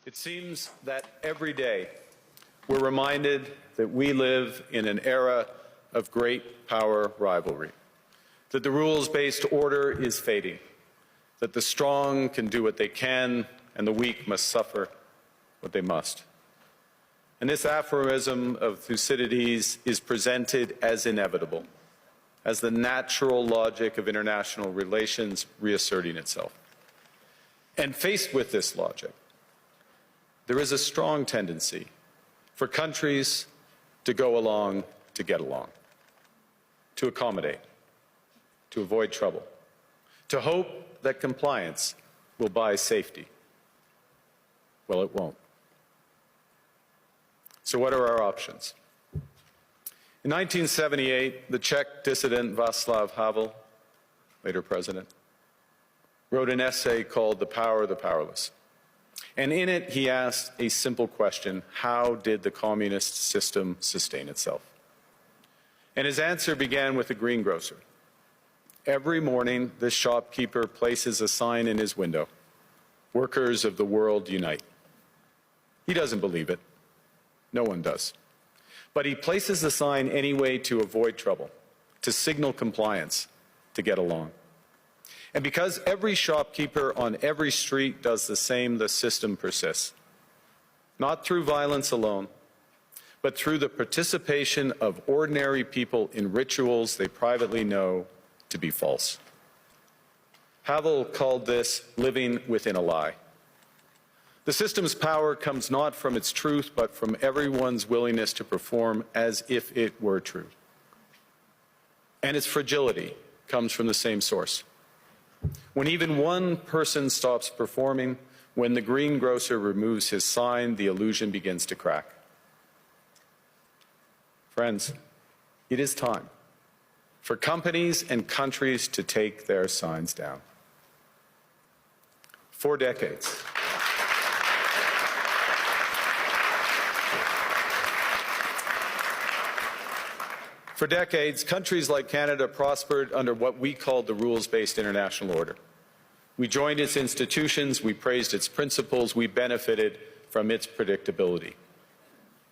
It seems that every day we're reminded that we live in an era of great power rivalry, that the rules-based order is fading, that the strong can do what they can and the weak must suffer what they must. And this aphorism of Thucydides is presented as inevitable, as the natural logic of international relations reasserting itself. And faced with this logic, there is a strong tendency for countries to go along to get along, to accommodate, to avoid trouble, to hope that compliance will buy safety. Well, it won't. So what are our options? In 1978, the Czech dissident Václav Havel, later president, wrote an essay called The Power of the Powerless. And in it, he asked a simple question: how did the communist system sustain itself? And his answer began with a greengrocer. Every morning, this shopkeeper places a sign in his window: "Workers of the world unite." He doesn't believe it. No one does. But he places the sign anyway to avoid trouble, to signal compliance, to get along. And because every shopkeeper on every street does the same, the system persists. Not through violence alone, but through the participation of ordinary people in rituals they privately know to be false. Havel called this living within a lie. The system's power comes not from its truth, but from everyone's willingness to perform as if it were true. And its fragility comes from the same source. When even one person stops performing, when the greengrocer removes his sign, the illusion begins to crack. Friends, it is time for companies and countries to take their signs down. For decades, countries like Canada prospered under what we called the rules-based international order. We joined its institutions, we praised its principles, we benefited from its predictability.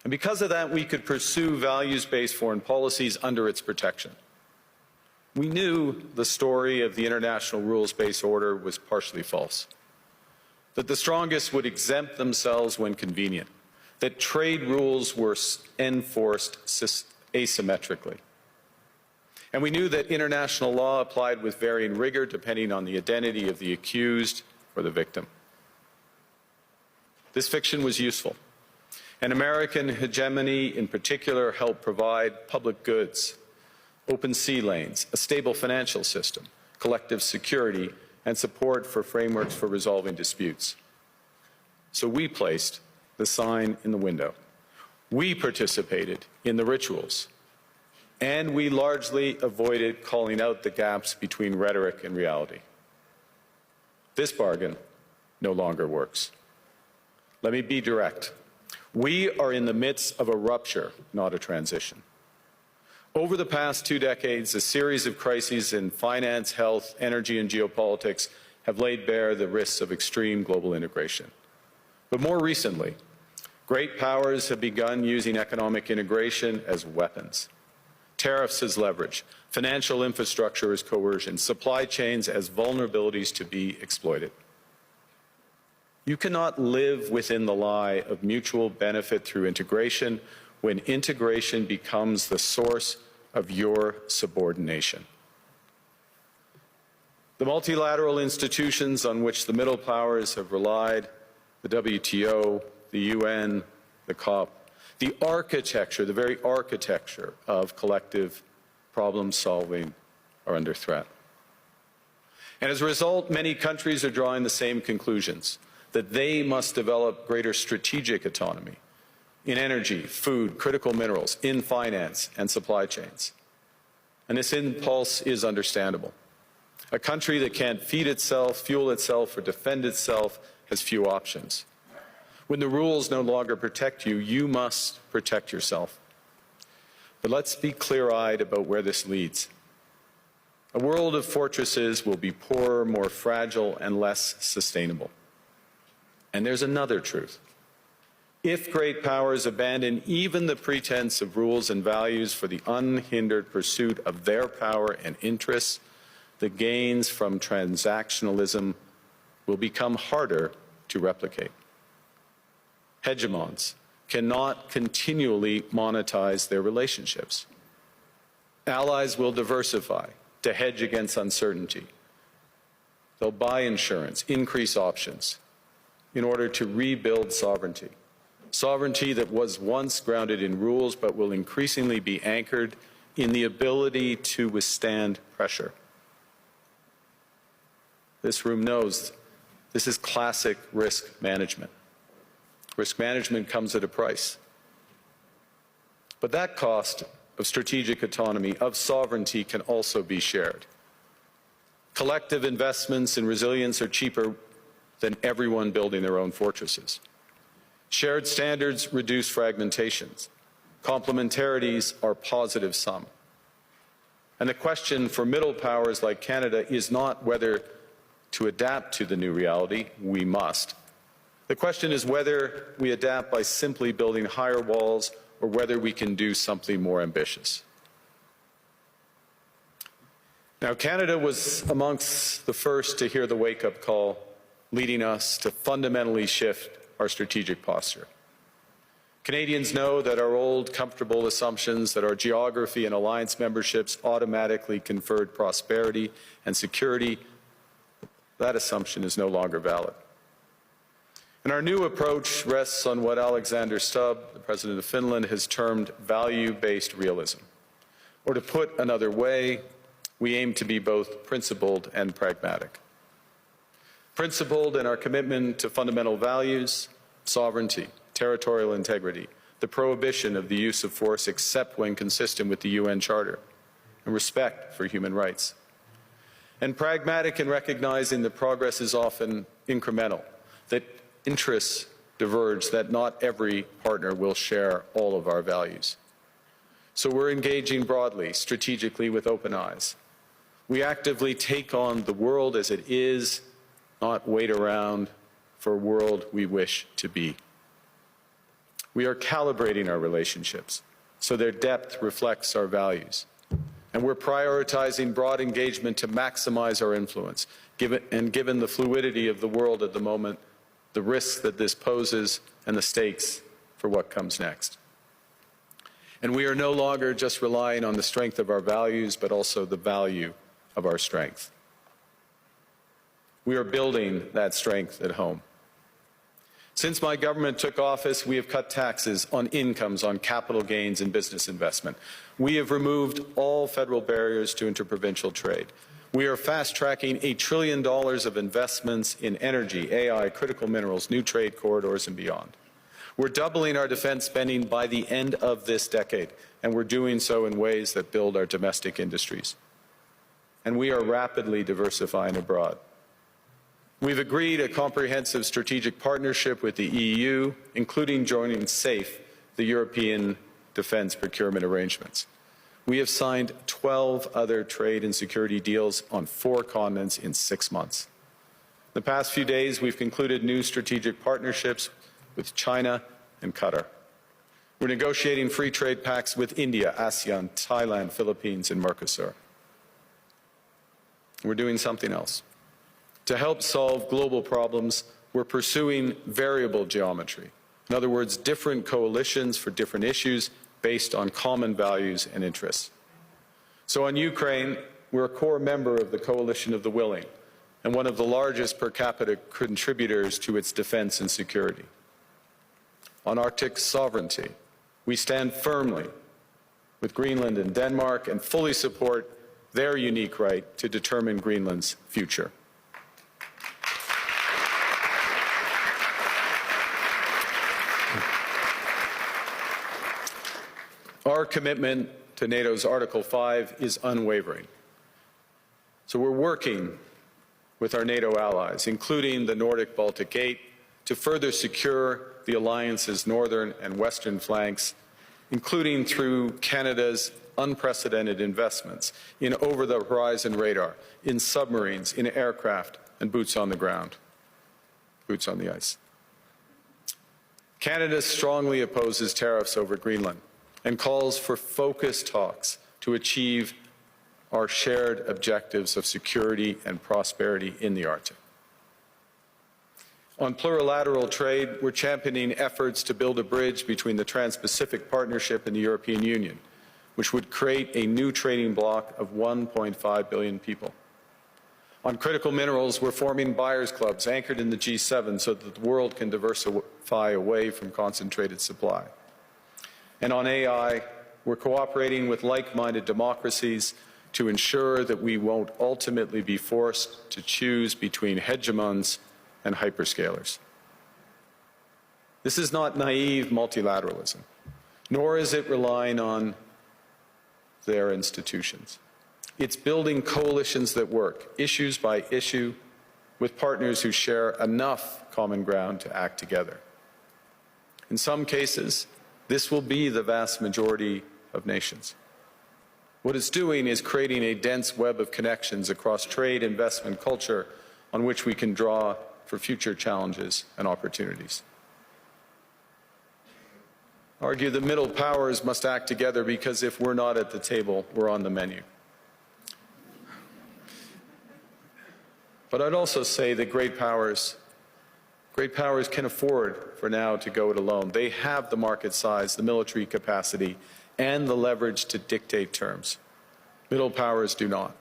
And because of that, we could pursue values-based foreign policies under its protection. We knew the story of the international rules-based order was partially false, that the strongest would exempt themselves when convenient, that trade rules were enforced asymmetrically. And we knew that international law applied with varying rigor depending on the identity of the accused or the victim. This fiction was useful, and American hegemony in particular helped provide public goods, open sea lanes, a stable financial system, collective security, and support for frameworks for resolving disputes. So we placed the sign in the window. We participated in the rituals, and we largely avoided calling out the gaps between rhetoric and reality. This bargain no longer works. Let me be direct. We are in the midst of a rupture, not a transition. Over the past 2 decades, a series of crises in finance, health, energy, and geopolitics have laid bare the risks of extreme global integration. But more recently, great powers have begun using economic integration as weapons. Tariffs as leverage, financial infrastructure as coercion, supply chains as vulnerabilities to be exploited. You cannot live within the lie of mutual benefit through integration when integration becomes the source of your subordination. The multilateral institutions on which the middle powers have relied, the WTO, the UN, the COP, the architecture, the very architecture of collective problem solving are under threat. And as a result, many countries are drawing the same conclusions, that they must develop greater strategic autonomy in energy, food, critical minerals, in finance and supply chains. And this impulse is understandable. A country that can't feed itself, fuel itself, or defend itself has few options. When the rules no longer protect you, you must protect yourself. But let's be clear-eyed about where this leads. A world of fortresses will be poorer, more fragile, and less sustainable. And there's another truth. If great powers abandon even the pretense of rules and values for the unhindered pursuit of their power and interests, the gains from transactionalism will become harder to replicate. Hegemons cannot continually monetize their relationships. Allies will diversify to hedge against uncertainty. They'll buy insurance, increase options in order to rebuild sovereignty. Sovereignty that was once grounded in rules but will increasingly be anchored in the ability to withstand pressure. This room knows this is classic risk management. Risk management comes at a price. But that cost of strategic autonomy, of sovereignty, can also be shared. Collective investments in resilience are cheaper than everyone building their own fortresses. Shared standards reduce fragmentations. Complementarities are positive sum. And the question for middle powers like Canada is not whether to adapt to the new reality. We must. The question is whether we adapt by simply building higher walls or whether we can do something more ambitious. Now, Canada was amongst the first to hear the wake-up call, leading us to fundamentally shift our strategic posture. Canadians know that our old, comfortable assumptions that our geography and alliance memberships automatically conferred prosperity and security, that assumption is no longer valid. And our new approach rests on what Alexander Stubb, the President of Finland, has termed value-based realism. Or to put another way, we aim to be both principled and pragmatic. Principled in our commitment to fundamental values, sovereignty, territorial integrity, the prohibition of the use of force except when consistent with the UN Charter, and respect for human rights. And pragmatic in recognizing that progress is often incremental, that interests diverge, that not every partner will share all of our values. So we're engaging broadly, strategically, with open eyes. We actively take on the world as it is, not wait around for a world we wish to be. We are calibrating our relationships so their depth reflects our values. And we're prioritizing broad engagement to maximize our influence, given the fluidity of the world at the moment, the risks that this poses, and the stakes for what comes next. And we are no longer just relying on the strength of our values, but also the value of our strength. We are building that strength at home. Since my government took office, we have cut taxes on incomes, on capital gains and business investment. We have removed all federal barriers to interprovincial trade. We are fast-tracking $1 trillion of investments in energy, AI, critical minerals, new trade corridors, and beyond. We're doubling our defense spending by the end of this decade, and we're doing so in ways that build our domestic industries. And we are rapidly diversifying abroad. We've agreed a comprehensive strategic partnership with the EU, including joining SAFE, the European Defence Procurement Arrangements. We have signed 12 other trade and security deals on 4 continents in 6 months. In the past few days, we've concluded new strategic partnerships with China and Qatar. We're negotiating free trade pacts with India, ASEAN, Thailand, Philippines, and Mercosur. We're doing something else. To help solve global problems, we're pursuing variable geometry. In other words, different coalitions for different issues based on common values and interests. So on Ukraine, we're a core member of the Coalition of the Willing and one of the largest per capita contributors to its defense and security. On Arctic sovereignty, we stand firmly with Greenland and Denmark and fully support their unique right to determine Greenland's future. Our commitment to NATO's Article 5 is unwavering. So we're working with our NATO allies, including the Nordic-Baltic 8, to further secure the alliance's northern and western flanks, including through Canada's unprecedented investments in over-the-horizon radar, in submarines, in aircraft, and boots on the ground, boots on the ice. Canada strongly opposes tariffs over Greenland and calls for focused talks to achieve our shared objectives of security and prosperity in the Arctic. On plurilateral trade, we're championing efforts to build a bridge between the Trans-Pacific Partnership and the European Union, which would create a new trading bloc of 1.5 billion people. On critical minerals, we're forming buyers' clubs anchored in the G7 so that the world can diversify away from concentrated supply. And on AI, we're cooperating with like-minded democracies to ensure that we won't ultimately be forced to choose between hegemons and hyperscalers. This is not naive multilateralism, nor is it relying on their institutions. It's building coalitions that work, issues by issue, with partners who share enough common ground to act together. In some cases, this will be the vast majority of nations. What it's doing is creating a dense web of connections across trade, investment, culture, on which we can draw for future challenges and opportunities. I argue the middle powers must act together because if we're not at the table, we're on the menu. But I'd also say that great powers can afford for now to go it alone. They have the market size, the military capacity, and the leverage to dictate terms. Middle powers do not.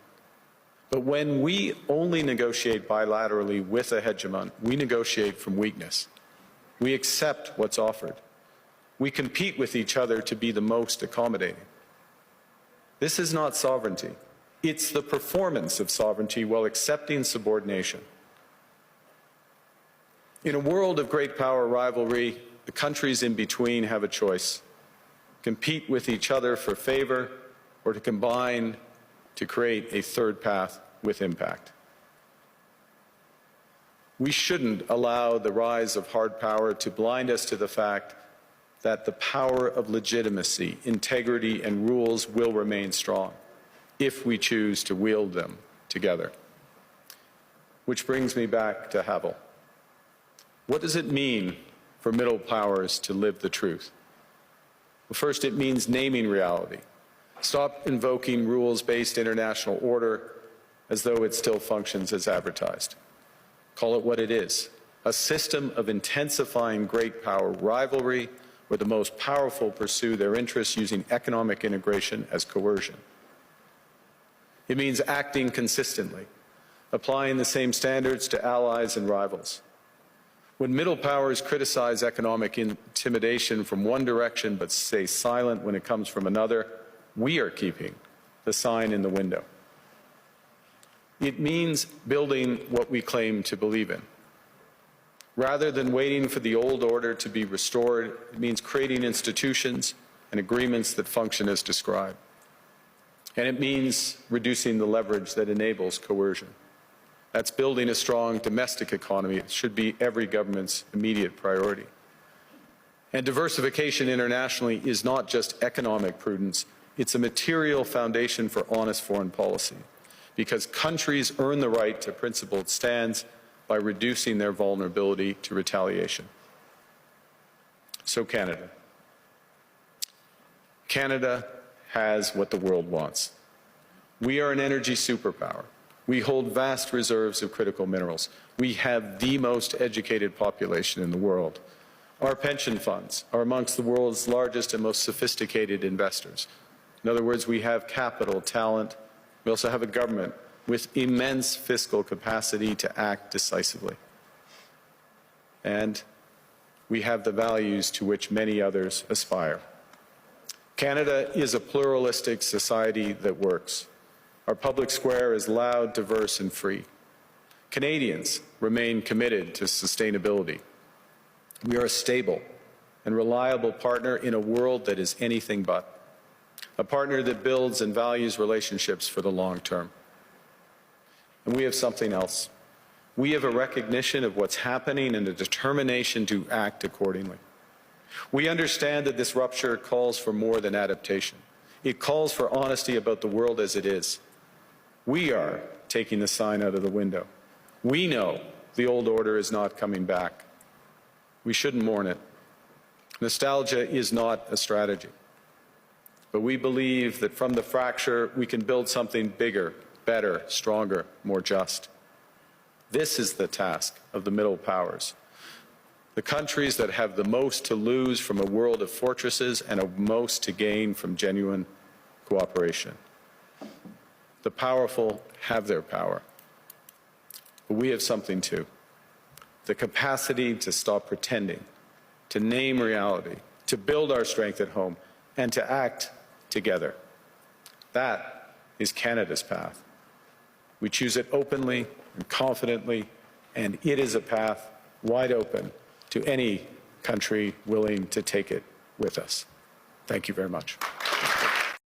But when we only negotiate bilaterally with a hegemon, we negotiate from weakness. We accept what's offered. We compete with each other to be the most accommodating. This is not sovereignty. It's the performance of sovereignty while accepting subordination. In a world of great power rivalry, the countries in between have a choice: compete with each other for favor or to combine to create a third path with impact. We shouldn't allow the rise of hard power to blind us to the fact that the power of legitimacy, integrity, and rules will remain strong if we choose to wield them together. Which brings me back to Havel. What does it mean for middle powers to live the truth? Well, first, it means naming reality. Stop invoking rules-based international order as though it still functions as advertised. Call it what it is: a system of intensifying great power rivalry where the most powerful pursue their interests using economic integration as coercion. It means acting consistently, applying the same standards to allies and rivals. When middle powers criticize economic intimidation from one direction but stay silent when it comes from another, we are keeping the sign in the window. It means building what we claim to believe in. Rather than waiting for the old order to be restored, it means creating institutions and agreements that function as described. And it means reducing the leverage that enables coercion. That's building a strong domestic economy. It should be every government's immediate priority. And diversification internationally is not just economic prudence, it's a material foundation for honest foreign policy, because countries earn the right to principled stands by reducing their vulnerability to retaliation. So Canada. Canada has what the world wants. We are an energy superpower. We hold vast reserves of critical minerals. We have the most educated population in the world. Our pension funds are amongst the world's largest and most sophisticated investors. In other words, we have capital, talent. We also have a government with immense fiscal capacity to act decisively. And we have the values to which many others aspire. Canada is a pluralistic society that works. Our public square is loud, diverse, and free. Canadians remain committed to sustainability. We are a stable and reliable partner in a world that is anything but. A partner that builds and values relationships for the long term. And we have something else. We have a recognition of what's happening and a determination to act accordingly. We understand that this rupture calls for more than adaptation. It calls for honesty about the world as it is. We are taking the sign out of the window. We know the old order is not coming back. We shouldn't mourn it. Nostalgia is not a strategy. But we believe that from the fracture, we can build something bigger, better, stronger, more just. This is the task of the middle powers. The countries that have the most to lose from a world of fortresses and the most to gain from genuine cooperation. The powerful have their power. But we have something too. The capacity to stop pretending, to name reality, to build our strength at home, and to act together. That is Canada's path. We choose it openly and confidently, and it is a path wide open to any country willing to take it with us. Thank you very much.